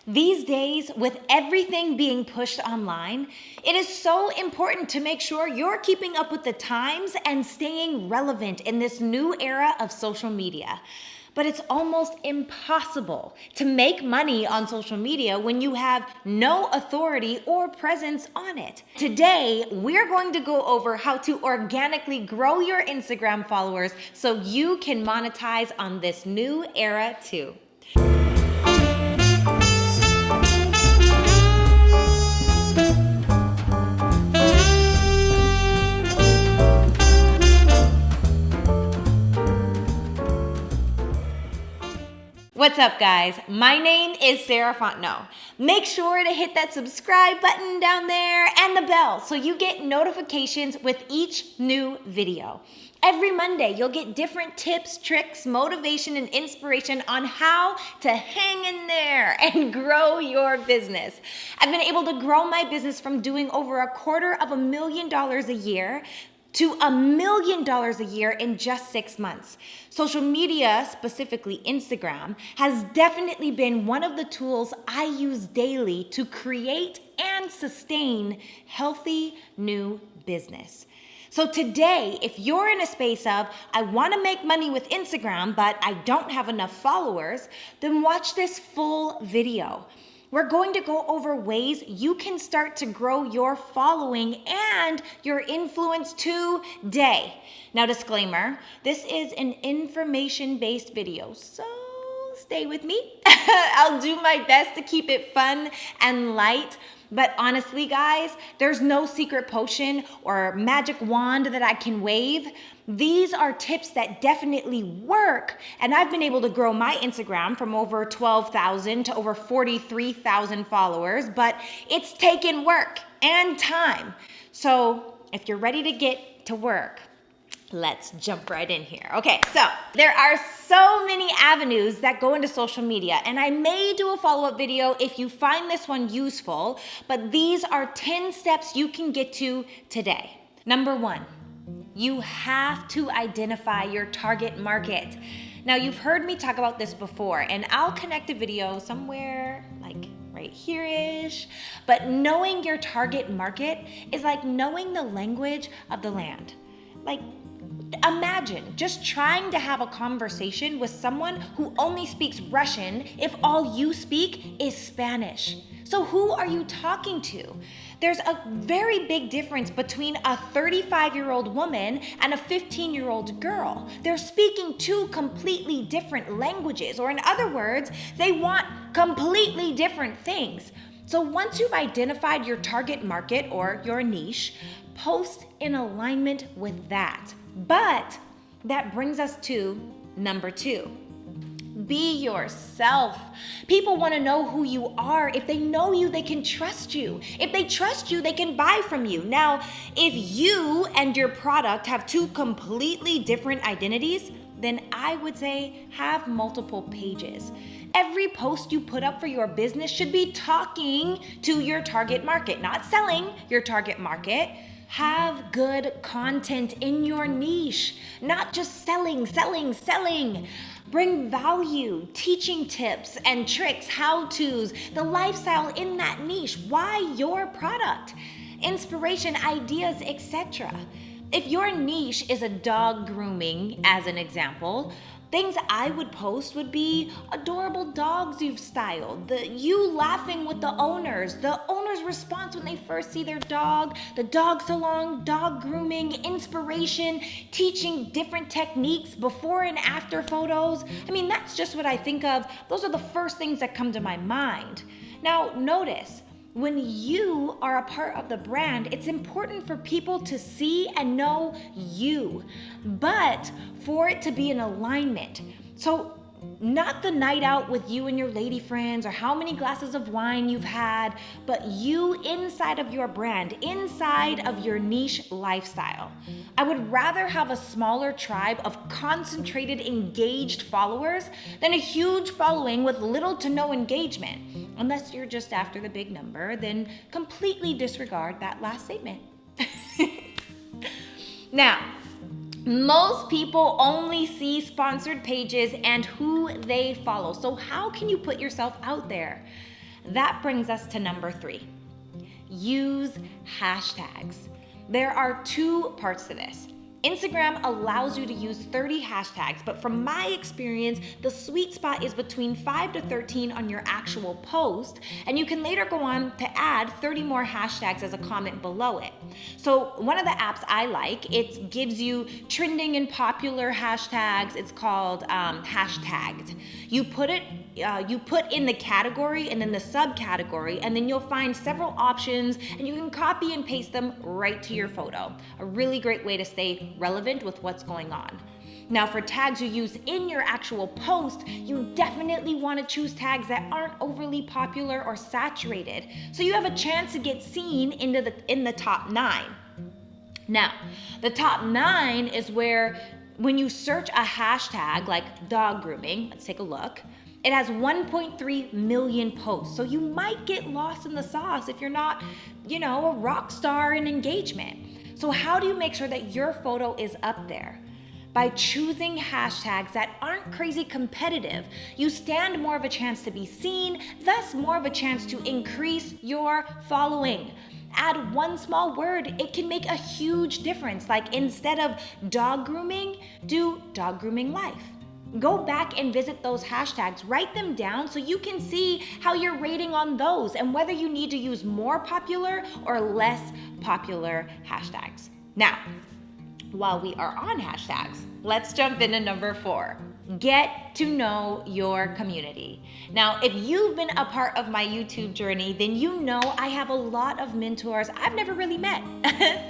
These days, with everything being pushed online, it is so important to make sure you're keeping up with the times and staying relevant in this new era of social media. But it's almost impossible to make money on social media when you have no authority or presence on it. Today, we're going to go over how to organically grow your Instagram followers so you can monetize on this new era too. What's up, guys? My name is Sarah Fontenot. Make sure to hit that subscribe button down there and the bell so you get notifications with each new video. Every Monday, you'll get different tips, tricks, motivation, and inspiration on how to hang in there and grow your business. I've been able to grow my business from doing over $250,000 a year to $1 million a year in just 6 months. Social media, specifically Instagram, has definitely been one of the tools I use daily to create and sustain healthy new business. So today, if you're in a space of, I want to make money with Instagram, but I don't have enough followers, then watch this full video. We're going to go over ways you can start to grow your following and your influence today. Now, disclaimer, this is an information-based video, so stay with me. I'll do my best to keep it fun and light. But honestly, guys, there's no secret potion or magic wand that I can wave. These are tips that definitely work, and I've been able to grow my Instagram from over 12,000 to over 43,000 followers, but it's taken work and time. So if you're ready to get to work, let's jump right in here. Okay, so there are so many avenues that go into social media, and I may do a follow-up video if you find this one useful, but these are 10 steps you can get to today. Number 1, you have to identify your target market. Now, you've heard me talk about this before, and I'll connect a video somewhere like right here-ish, but knowing your target market is like knowing the language of the land. Like, imagine just trying to have a conversation with someone who only speaks Russian if all you speak is Spanish. So who are you talking to? There's a very big difference between a 35-year-old woman and a 15-year-old girl. They're speaking two completely different languages, or in other words, they want completely different things. So once you've identified your target market or your niche, post in alignment with that. But that brings us to number 2. Be yourself. People want to know who you are. If they know you, they can trust you. If they trust you, they can buy from you. Now, if you and your product have two completely different identities, then I would say have multiple pages. Every post you put up for your business should be talking to your target market, not selling your target market. Have good content in your niche, not just selling. Bring value, teaching tips and tricks, how-tos, the lifestyle in that niche. Why your product? Inspiration, ideas, etc. If your niche is a dog grooming, as an example, things I would post would be adorable dogs you've styled, you laughing with the owner's response when they first see their dog, the dog salon, dog grooming, inspiration, teaching different techniques, before and after photos. I mean, that's just what I think of. Those are the first things that come to my mind. Now, notice, when you are a part of the brand, it's important for people to see and know you, but for it to be in alignment. So not the night out with you and your lady friends or how many glasses of wine you've had, but you inside of your brand, inside of your niche lifestyle. I would rather have a smaller tribe of concentrated, engaged followers than a huge following with little to no engagement. Unless you're just after the big number, then completely disregard that last statement. Now, most people only see sponsored pages and who they follow. So how can you put yourself out there? That brings us to number 3. Use hashtags. There are 2 parts to this. Instagram allows you to use 30 hashtags, but from my experience, the sweet spot is between 5 to 13 on your actual post, and you can later go on to add 30 more hashtags as a comment below it. So one of the apps I like, it gives you trending and popular hashtags. It's called Hashtagged. You put in the category and then the subcategory, and then you'll find several options, and you can copy and paste them right to your photo. A really great way to stay relevant with what's going on. Now, for tags you use in your actual post, you definitely want to choose tags that aren't overly popular or saturated, so you have a chance to get seen in the top 9. Now, the top 9 is where when you search a hashtag like dog grooming, let's take a look. It has 1.3 million posts, so you might get lost in the sauce if you're not, a rock star in engagement. So how do you make sure that your photo is up there? By choosing hashtags that aren't crazy competitive, you stand more of a chance to be seen, thus more of a chance to increase your following. Add one small word, it can make a huge difference. Like instead of dog grooming, do dog grooming life. Go back and visit those hashtags, write them down so you can see how you're rating on those and whether you need to use more popular or less popular hashtags. Now, while we are on hashtags, let's jump into number 4. Get to know your community. Now, if you've been a part of my YouTube journey, then you know I have a lot of mentors I've never really met,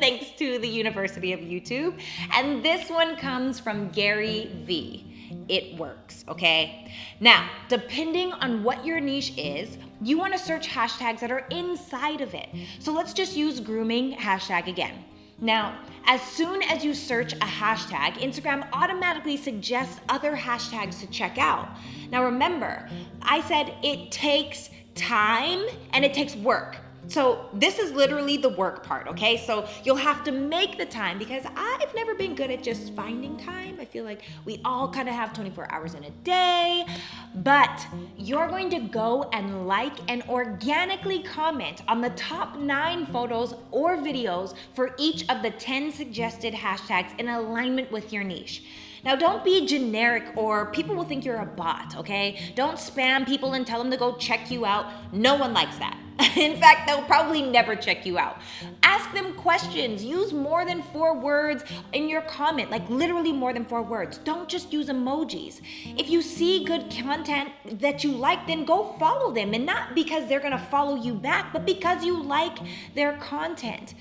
thanks to the University of YouTube. And this one comes from Gary V. It works, okay? Now, depending on what your niche is, you want to search hashtags that are inside of it. So let's just use grooming hashtag again. Now, as soon as you search a hashtag, Instagram automatically suggests other hashtags to check out. Now remember, I said it takes time and it takes work. So this is literally the work part, okay? So you'll have to make the time because I've never been good at just finding time. I feel like we all kind of have 24 hours in a day, but you're going to go and like and organically comment on the top 9 photos or videos for each of the 10 suggested hashtags in alignment with your niche. Now, don't be generic or people will think you're a bot, okay? Don't spam people and tell them to go check you out. No one likes that. In fact, they'll probably never check you out. Ask them questions. Use more than 4 words in your comment, like literally more than 4 words. Don't just use emojis. If you see good content that you like, then go follow them. And not because they're gonna follow you back, but because you like their content.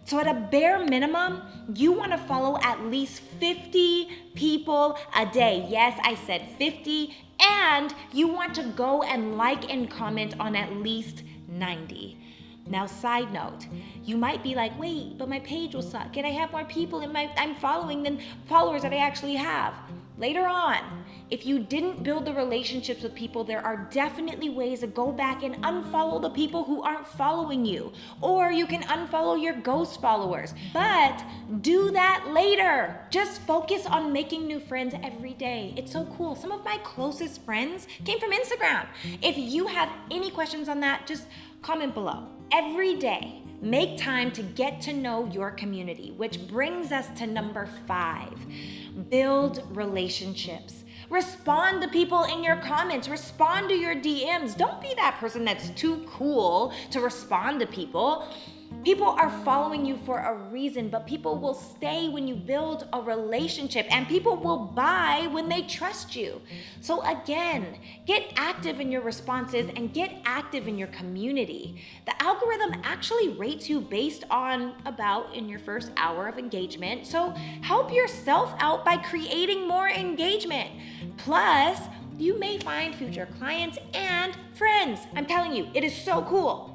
So at a bare minimum, you want to follow at least 50 people a day. Yes, I said 50. And you want to go and like and comment on at least 90. Now, side note, you might be like, wait, but my page will suck. Can I have more people I'm following than followers that I actually have? Later on, if you didn't build the relationships with people, there are definitely ways to go back and unfollow the people who aren't following you. Or you can unfollow your ghost followers. But do that later. Just focus on making new friends every day. It's so cool. Some of my closest friends came from Instagram. If you have any questions on that, just comment below. Every day, make time to get to know your community, which brings us to number 5. Build relationships. Respond to people in your comments. Respond to your DMs. Don't be that person that's too cool to respond to people. People are following you for a reason, but people will stay when you build a relationship, and people will buy when they trust you. So again, get active in your responses and get active in your community. The algorithm actually rates you based on about in your first hour of engagement. So help yourself out by creating more engagement. Plus, you may find future clients and friends. I'm telling you, it is so cool.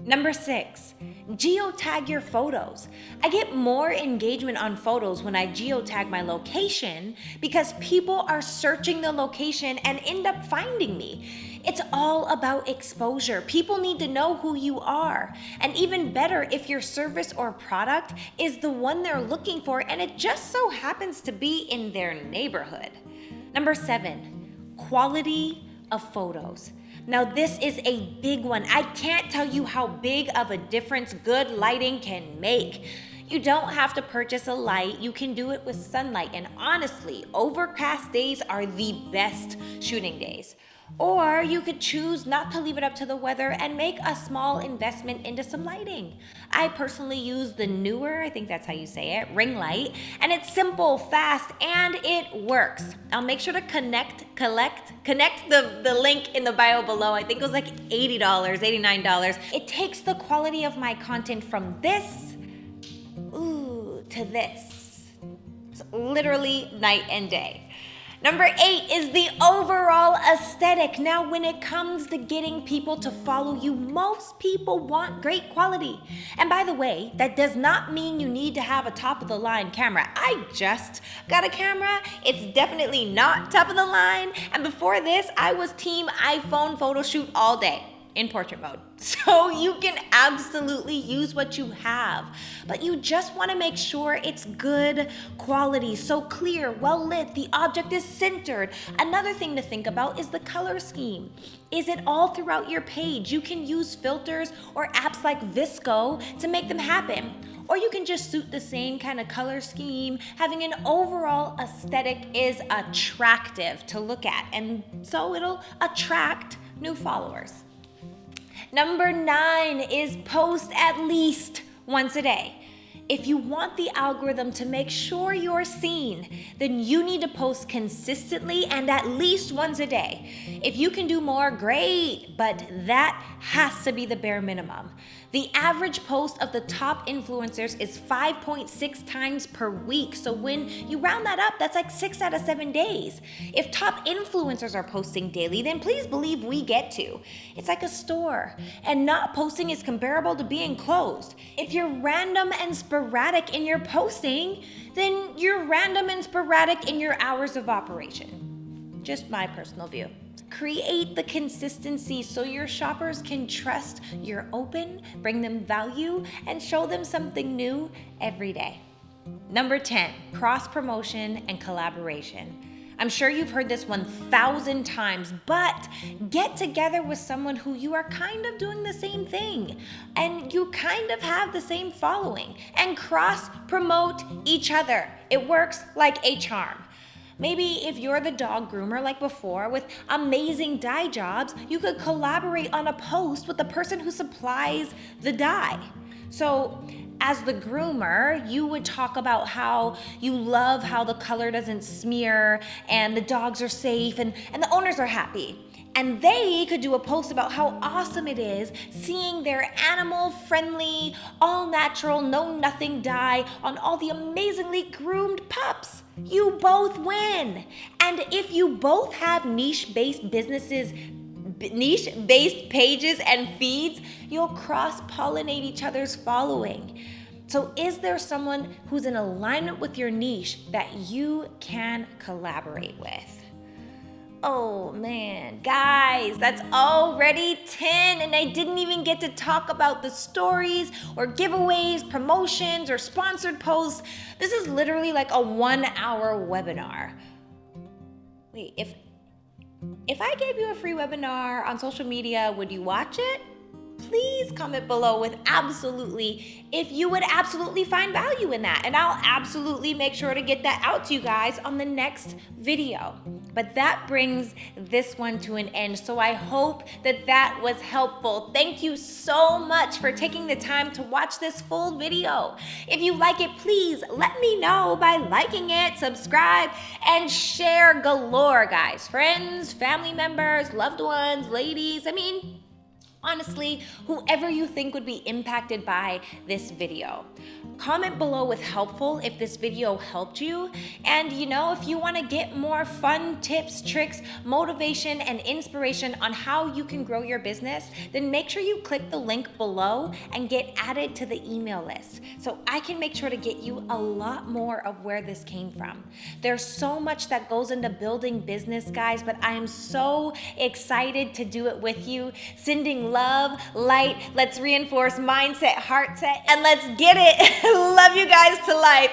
Number 6, geotag your photos. I get more engagement on photos when I geotag my location because people are searching the location and end up finding me. It's all about exposure. People need to know who you are. And even better if your service or product is the one they're looking for and it just so happens to be in their neighborhood. Number 7, quality of photos. Now this is a big one. I can't tell you how big of a difference good lighting can make. You don't have to purchase a light. You can do it with sunlight. And honestly, overcast days are the best shooting days. Or you could choose not to leave it up to the weather and make a small investment into some lighting. I personally use the newer, I think that's how you say it, ring light, and it's simple, fast, and it works. I'll make sure to connect the link in the bio below. I think it was like $80, $89. It takes the quality of my content from this, to this. It's literally night and day. Number 8 is the overall aesthetic. Now, when it comes to getting people to follow you, most people want great quality. And by the way, that does not mean you need to have a top of the line camera. I just got a camera. It's definitely not top of the line. And before this, I was team iPhone photo shoot all day in portrait mode. So you can absolutely use what you have, but you just want to make sure it's good quality, so clear, well lit, the object is centered. Another thing to think about is the color scheme. Is it all throughout your page? You can use filters or apps like Visco to make them happen. Or you can just suit the same kind of color scheme. Having an overall aesthetic is attractive to look at, and so it'll attract new followers. Number 9 is post at least once a day. If you want the algorithm to make sure you're seen, then you need to post consistently and at least once a day. If you can do more, great, but that has to be the bare minimum. The average post of the top influencers is 5.6 times per week. So when you round that up, that's like 6 out of 7 days. If top influencers are posting daily, then please believe we get to. It's like a store, and not posting is comparable to being closed. If you're random and sporadic in your posting, then you're random and sporadic in your hours of operation. Just my personal view. Create the consistency so your shoppers can trust you're open, bring them value, and show them something new every day. Number 10, cross-promotion and collaboration. I'm sure you've heard this 1,000 times, but get together with someone who you are kind of doing the same thing and you kind of have the same following, and cross-promote each other. It works like a charm. Maybe if you're the dog groomer like before with amazing dye jobs, you could collaborate on a post with the person who supplies the dye. So as the groomer, you would talk about how you love how the color doesn't smear and the dogs are safe and the owners are happy. And they could do a post about how awesome it is seeing their animal-friendly, all-natural, no-nothing dye on all the amazingly groomed pups. You both win. And if you both have niche-based businesses, niche-based pages and feeds, you'll cross-pollinate each other's following. So is there someone who's in alignment with your niche that you can collaborate with? Oh man, guys, that's already 10, and I didn't even get to talk about the stories or giveaways, promotions, or sponsored posts. This is literally like a 1-hour webinar. Wait, if I gave you a free webinar on social media, would you watch it? Please comment below with absolutely if you would absolutely find value in that, and I'll absolutely make sure to get that out to you guys on the next video. But that brings this one to an end, so I hope that was helpful. Thank you so much for taking the time to watch this full video. If you like it, please let me know by liking it, subscribe, and share galore, guys. Friends, family members, loved ones, ladies, honestly, whoever you think would be impacted by this video. Comment below with helpful if this video helped you. And if you want to get more fun tips, tricks, motivation, and inspiration on how you can grow your business, then make sure you click the link below and get added to the email list so I can make sure to get you a lot more of where this came from. There's so much that goes into building business, guys, but I am so excited to do it with you. Sending love, light, let's reinforce mindset, heart set, and let's get it. Love you guys to life.